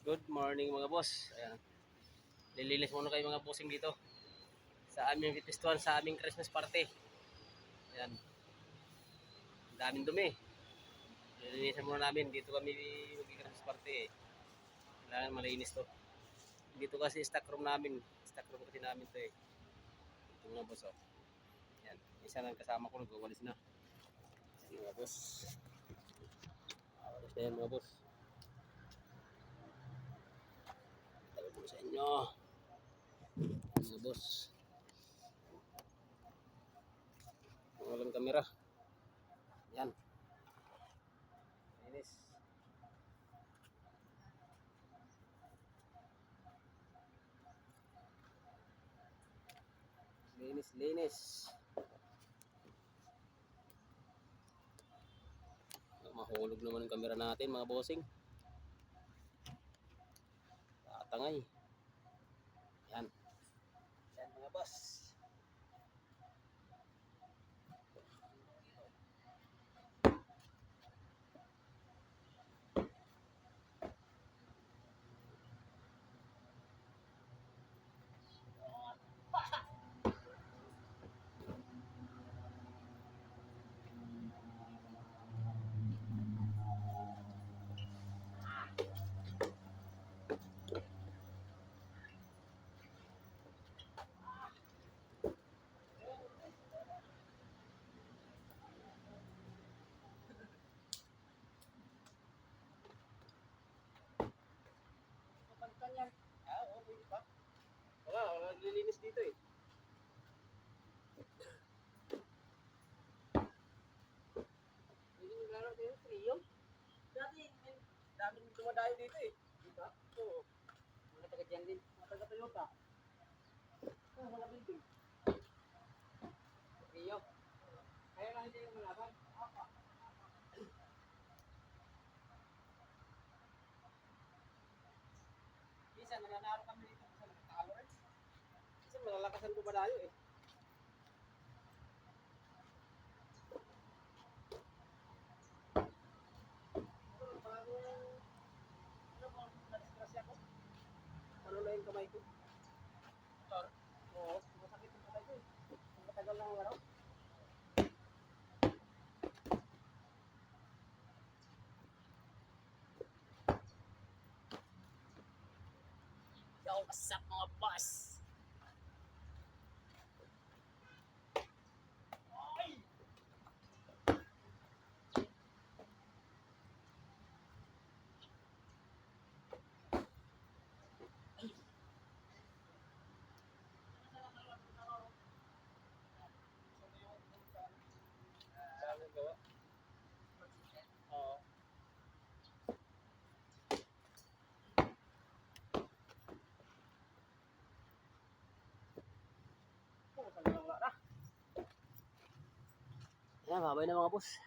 Good morning mga boss. Ayan. Lilinis muna kayo mga bossing dito. Sa aming pipistuhan, sa aming Christmas party. Ayan. Ang daming dumi. Lilinisan muna namin. Dito kami mag-Christmas party eh. Kailangan malinis to. Dito kasi stock room namin. Stock room kasi namin to eh. Ito mga boss oh. Ayan. Isa lang kasama ko nagwawalis na. Ayan mga boss. Walis na yan mga boss. Tagal ko sa inyo. Ayan mga boss. Walang kamera. Yan. Linis. Linis. Mahulog naman ang kamera natin mga bossing. Tatangay. Yan. Yan mga boss. Okay pa. Wala, naglilinis dito eh. Hindi naglaro dito, trio. Dati, daming dumadayo dito eh. Diba? Oo. Mga taga dyan din. Mga taga Toyota. Oo, mga building. Trio. Kaya lang hindi yung malaban. Minsan, nananaro kami dito. Minsan, nakatalo eh. Kasi malalakasan dumadayo eh. Ano na yung kamay ko? Oo, masakit yung kamay ko eh. Matagal lang ang laro. Yo, what's up mga boss? Gawa. Oo. Ayan, babay na mga boss.